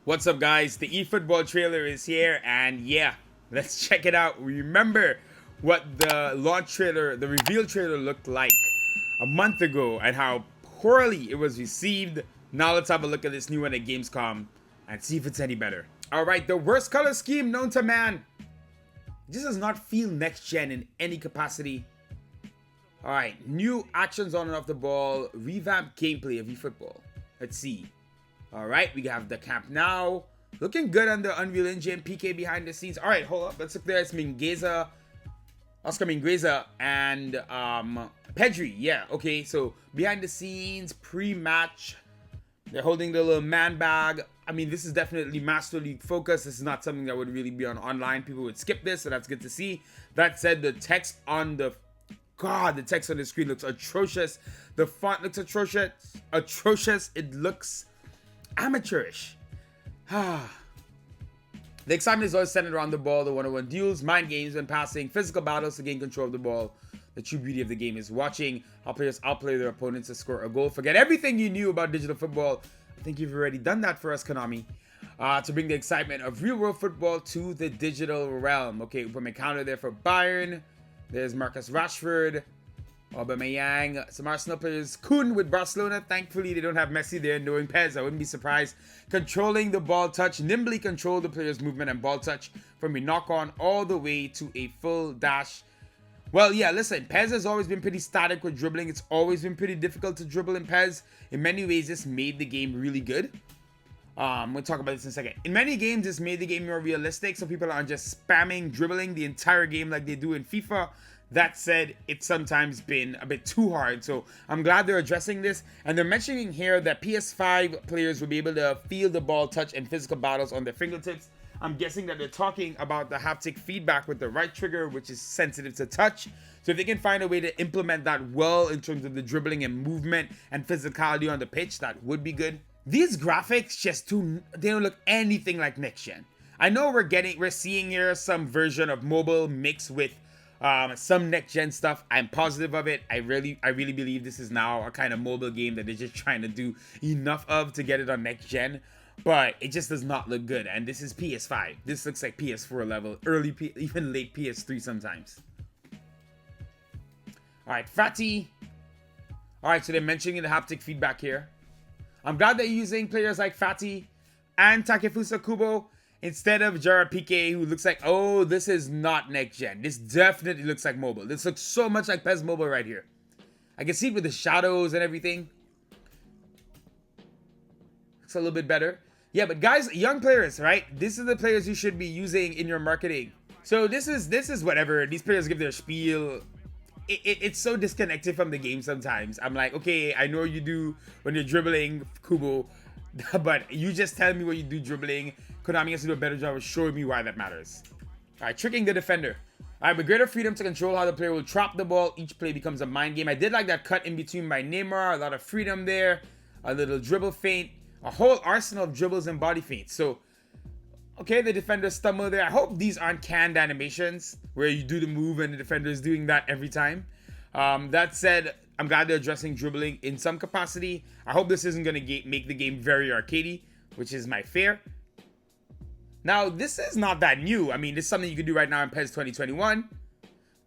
What's up, guys? The eFootball trailer is here, and yeah, let's check it out. Remember what the launch trailer, the reveal trailer looked like a month ago and how poorly it was received. Now let's have a look at this new one at Gamescom and see if it's any better. Alright, the worst color scheme known to man. It just does not feel next gen in any capacity. Alright, new actions on and off the ball, revamped gameplay of eFootball. Let's see. Alright, we have the camp now. Looking good under Unreal Engine, PK behind the scenes. Alright, hold up. Let's look there. It's Mingueza, Oscar Mingueza, and Pedri. Yeah, okay. So, behind the scenes, pre-match. They're holding the little man bag. I mean, this is definitely Master League focus. This is not something that would really be on online. People would skip this, so that's good to see. That said, the text on the... God, the text on the screen looks atrocious. The font looks atrocious. It looks amateurish. The excitement is always centered around the ball, the one-on-one duels, mind games when passing, physical battles to gain control of the ball. The true beauty of the game is watching how players outplay their opponents to score a goal. Forget everything you knew about digital football. I think you've already done that for us, Konami. To bring the excitement of real-world football to the digital realm. Okay, Upamecano there for Bayern. There's Marcus Rashford. Aubameyang, some Arsenal players. Kun with Barcelona. Thankfully, they don't have Messi there. Knowing Pez, I wouldn't be surprised. Controlling the ball touch. Nimbly control the player's movement and ball touch from a knock-on all the way to a full dash. Well, yeah, listen. Pez has always been pretty static with dribbling. It's always been pretty difficult to dribble in Pez. In many ways, this made the game really good. We'll talk about this in a second. In many games, this made the game more realistic, so people aren't just spamming dribbling the entire game like they do in FIFA. That said, it's sometimes been a bit too hard, so I'm glad they're addressing this. And they're mentioning here that PS5 players will be able to feel the ball touch and physical battles on their fingertips. I'm guessing that they're talking about the haptic feedback with the right trigger, which is sensitive to touch. So if they can find a way to implement that well in terms of the dribbling and movement and physicality on the pitch, that would be good. These graphics they don't look anything like next gen. I know we're seeing here some version of mobile mixed with some next gen stuff. I'm positive of it. I really believe this is now a kind of mobile game that they're just trying to do enough of to get it on next gen, but it just does not look good. And this is PS5. This looks like PS4 level, even late PS3 sometimes. All right, Fati. All right, so they're mentioning the haptic feedback here. I'm glad they're using players like Fati and Takefusa Kubo instead of Gerard Piqué, who looks like, oh, this is not next gen. This definitely looks like mobile. This looks so much like PES Mobile right here. I can see it with the shadows and everything. Looks a little bit better. Yeah, but guys, young players, right? This is the players you should be using in your marketing. So this is whatever. These players give their spiel. It's so disconnected from the game sometimes. I'm like, okay, I know you do when you're dribbling, Kubo, but you just tell me what you do dribbling. Konami has to do a better job of showing me why that matters. All right, tricking the defender. All right, with greater freedom to control how the player will trap the ball, each play becomes a mind game. I did like that cut in between by Neymar. A lot of freedom there. A little dribble feint. A whole arsenal of dribbles and body feints. So, okay, the defender stumble there. I hope these aren't canned animations where you do the move and the defender is doing that every time. That said, I'm glad they're addressing dribbling in some capacity. I hope this isn't going to make the game very arcadey, which is my fear. Now, this is not that new. I mean, this is something you can do right now in PES 2021.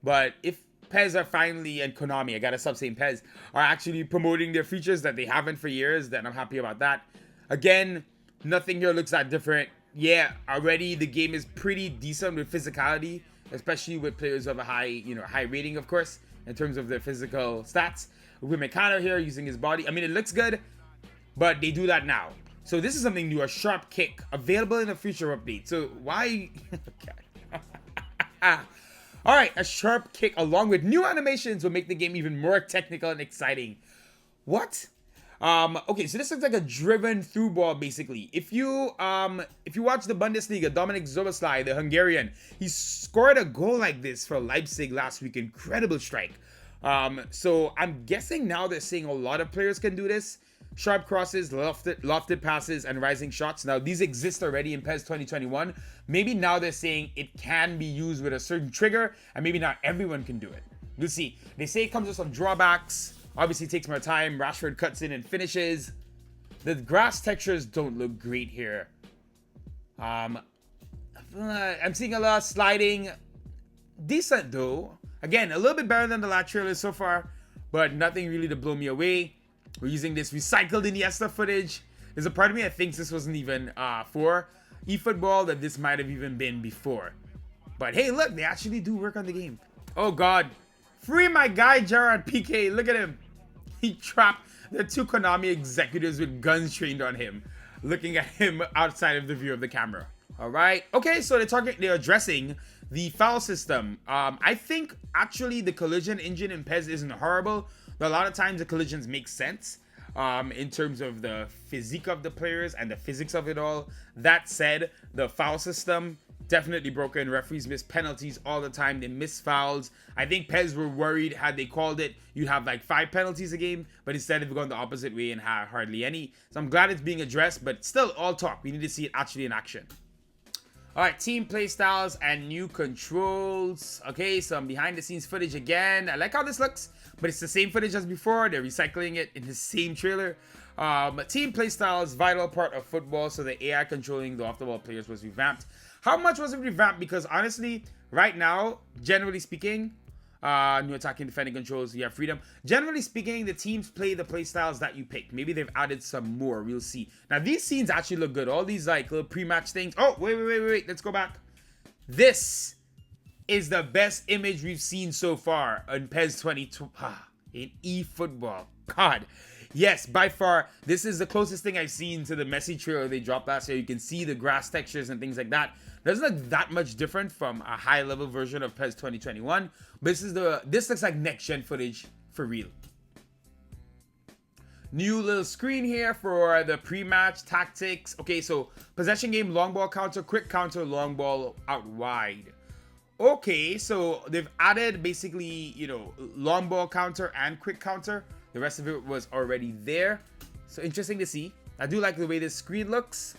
But if PES are finally, and Konami, I gotta stop saying PES, are actually promoting their features that they haven't for years, then I'm happy about that. Again, nothing here looks that different. Yeah, already the game is pretty decent with physicality, especially with players of a high rating, of course, in terms of their physical stats. With Upamecano here using his body, I mean, it looks good, but they do that now. So this is something new, a sharp kick, available in a future update. So why? All right, a sharp kick along with new animations will make the game even more technical and exciting. What? Okay, so this looks like a driven through ball, basically. If you watch the Bundesliga, Dominik Szoboszlai, the Hungarian, he scored a goal like this for Leipzig last week. Incredible strike. So I'm guessing now they're saying a lot of players can do this. Sharp crosses, lofted passes, and rising shots. Now, these exist already in PES 2021. Maybe now they're saying it can be used with a certain trigger, and maybe not everyone can do it. We'll see. They say it comes with some drawbacks. Obviously, it takes more time. Rashford cuts in and finishes. The grass textures don't look great here. Um, I'm seeing a lot of sliding. Decent though. Again, a little bit better than the last trailer so far, but nothing really to blow me away. We're using this recycled Iniesta footage. There's a part of me that thinks this wasn't even for eFootball, that this might have even been before. But hey, look, they actually do work on the game. Oh God, free my guy Gerard Piqué. Look at him. He trapped the two Konami executives with guns trained on him, looking at him outside of the view of the camera. All right. Okay, so they're addressing the foul system. I think actually the collision engine in PES isn't horrible, but a lot of times the collisions make sense in terms of the physique of the players and the physics of it all. That said, the foul system definitely broken. Referees miss penalties all the time. They miss fouls. I think PES were worried had they called it, you'd have like 5 penalties a game, but instead they've gone the opposite way and have hardly any. So I'm glad it's being addressed, but still all talk. We need to see it actually in action. All right, team play styles and new controls. Okay, some behind the scenes footage again. I like how this looks, but it's the same footage as before. They're recycling it in the same trailer. Team play styles, vital part of football. So the AI controlling the off-the-ball players was revamped. How much was it revamped? Because honestly, right now, generally speaking, new attacking defending controls, you have freedom. Generally speaking, the teams play the play styles that you pick. Maybe they've added some more. We'll see. Now, these scenes actually look good. All these like little pre-match things. Oh, wait. Let's go back. This is the best image we've seen so far in PES 22 in eFootball. God. Yes, by far, this is the closest thing I've seen to the Messi trailer they dropped last year. You can see the grass textures and things like that. Doesn't look that much different from a high-level version of PES 2021, but this looks like next-gen footage for real. New little screen here for the pre-match tactics. Okay, so possession game, long ball counter, quick counter, long ball out wide. Okay, so they've added basically, long ball counter and quick counter. The rest of it was already there. So interesting to see. I do like the way this screen looks.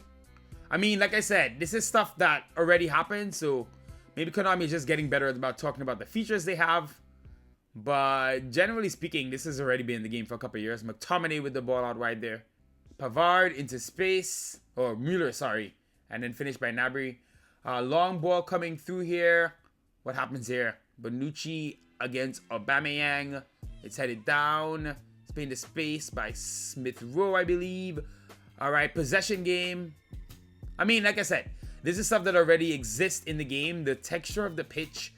I mean, like I said, this is stuff that already happened. So maybe Konami is just getting better about talking about the features they have. But generally speaking, this has already been in the game for a couple of years. McTominay with the ball out wide there. Pavard into space. Or Mueller, sorry. And then finished by Gnabry. Long ball coming through here. What happens here? Bonucci against Aubameyang. It's headed down. It's put into space by Smith Rowe, I believe. All right, possession game. I mean, like I said, this is stuff that already exists in the game. The texture of the pitch.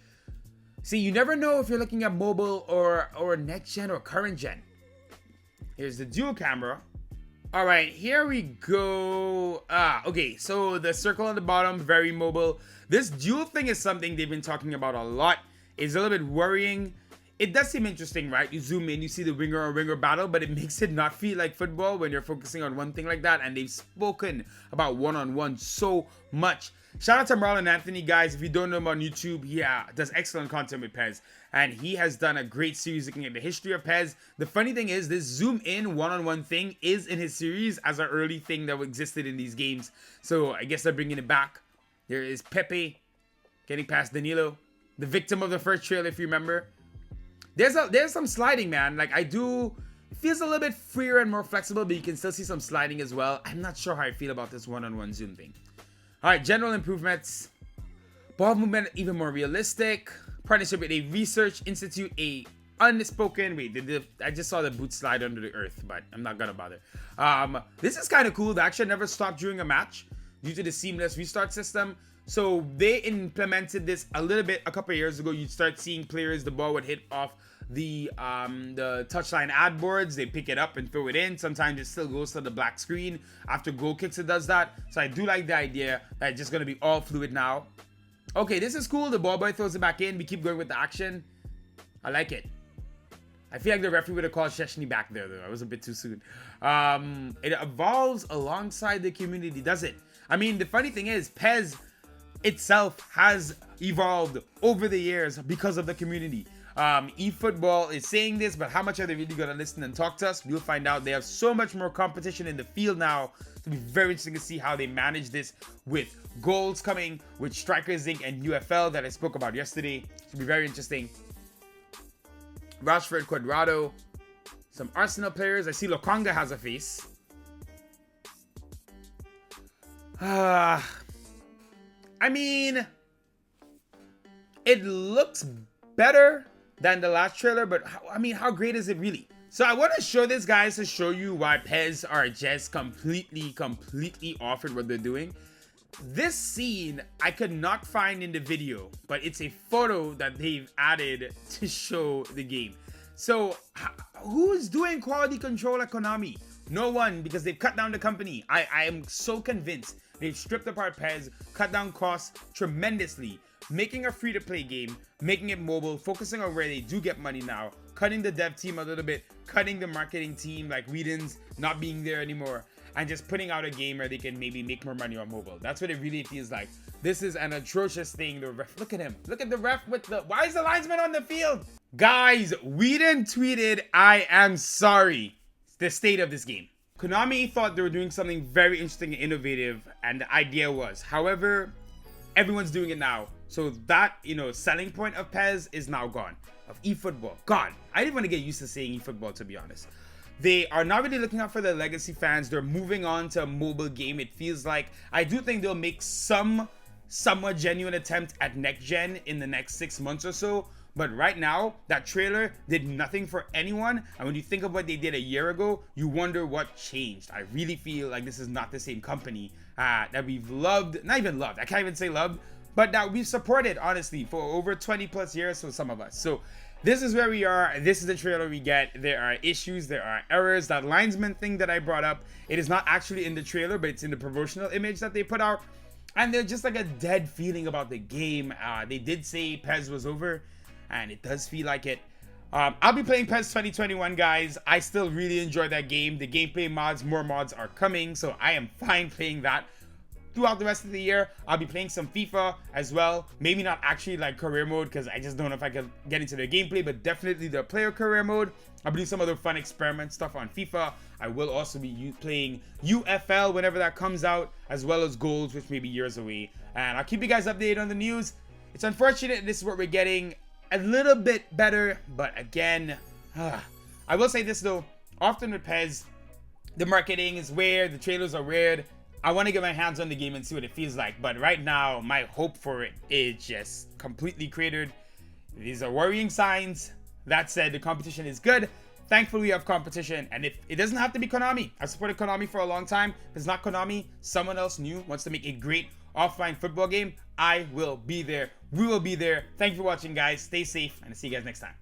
See, you never know if you're looking at mobile or next gen or current gen. Here's the dual camera. All right, here we go. Okay, so the circle on the bottom, very mobile. This dual thing is something they've been talking about a lot. It's a little bit worrying. It does seem interesting, right? You zoom in, you see the winger or winger battle, but it makes it not feel like football when you're focusing on one thing like that. And they've spoken about one-on-one so much. Shout out to Marlon Anthony, guys. If you don't know him on YouTube, he does excellent content with PES. And he has done a great series looking at the history of PES. The funny thing is, this zoom in one-on-one thing is in his series as an early thing that existed in these games. So I guess they're bringing it back. There is Pepe getting past Danilo, the victim of the first trailer, if you remember. There's some sliding, man. Like, it feels a little bit freer and more flexible, but you can still see some sliding as well. I'm not sure how I feel about this one-on-one zoom thing. All right, general improvements. Ball movement even more realistic. Partnership with a research institute, a unspoken. I just saw the boot slide under the earth, but I'm not gonna bother. This is kind of cool. The action never stopped during a match due to the seamless restart system. So they implemented this a little bit a couple of years ago. You'd start seeing players, the ball would hit off the touchline ad boards. They pick it up and throw it in. Sometimes it still goes to the black screen. After goal kicks, it does that. So I do like the idea that it's just going to be all fluid now. Okay, this is cool. The ball boy throws it back in. We keep going with the action. I like it. I feel like the referee would have called Szczesny back there, though. I was a bit too soon. It evolves alongside the community, does it? I mean, the funny thing is, PES itself has evolved over the years because of the community. eFootball is saying this, but how much are they really going to listen and talk to us? We'll find out. They have so much more competition in the field now. It'll be very interesting to see how they manage this with goals coming, with Strikers Inc. and UFL that I spoke about yesterday. It'll be very interesting. Rashford, Cuadrado, some Arsenal players. I see Lokonga has a face. I mean, it looks better than the last trailer, but how great is it really? So I want to show this, guys, to show you why PES are just completely off at what they're doing. This scene I could not find in the video, but it's a photo that they've added to show the game. So who's doing quality control at Konami? No one, because they've cut down the company. I am so convinced they've stripped apart PES, cut down costs tremendously, making a free-to-play game, making it mobile, focusing on where they do get money now, cutting the dev team a little bit, cutting the marketing team like Whedon's not being there anymore, and just putting out a game where they can maybe make more money on mobile. That's what it really feels like. This is an atrocious thing. The ref, look at him. Look at the ref with the, why is the linesman on the field? Guys, Whedon tweeted, "I am sorry." The state of this game. Konami thought they were doing something very interesting and innovative, and the idea was, however, everyone's doing it now. So that, selling point of PES is now gone. Of eFootball, gone. I didn't want to get used to saying eFootball, to be honest. They are not really looking out for their legacy fans. They're moving on to a mobile game. It feels like, I do think they'll make some somewhat genuine attempt at next gen in the next 6 months or so. But right now, that trailer did nothing for anyone. And when you think of what they did a year ago, you wonder what changed. I really feel like this is not the same company that we've loved, not even loved, I can't even say loved, but that we've supported, honestly, for over 20 plus years for some of us. So this is where we are. This is the trailer we get. There are issues, there are errors. That linesman thing that I brought up, it is not actually in the trailer, but it's in the promotional image that they put out. And there's just like a dead feeling about the game. They did say PES was over, and it does feel like it. I'll be playing PES 2021, guys. I still really enjoy that game. The gameplay mods, more mods are coming, so I am fine playing that. Throughout the rest of the year, I'll be playing some FIFA as well. Maybe not actually like career mode, because I just don't know if I can get into the gameplay, but definitely the player career mode. I'll be doing some other fun experiment stuff on FIFA. I will also be playing UFL whenever that comes out, as well as Goals, which may be years away. And I'll keep you guys updated on the news. It's unfortunate this is what we're getting. A little bit better, but again, I will say this though, often with PES, the marketing is weird, the trailers are weird. I want to get my hands on the game and see what it feels like, but right now, my hope for it is just completely cratered. These are worrying signs. That said, the competition is good. Thankfully, we have competition, and if it doesn't have to be Konami. I've supported Konami for a long time. If it's not Konami, someone else new wants to make a great offline football game, I will be there. We will be there. Thank you for watching, guys. Stay safe, and I'll see you guys next time.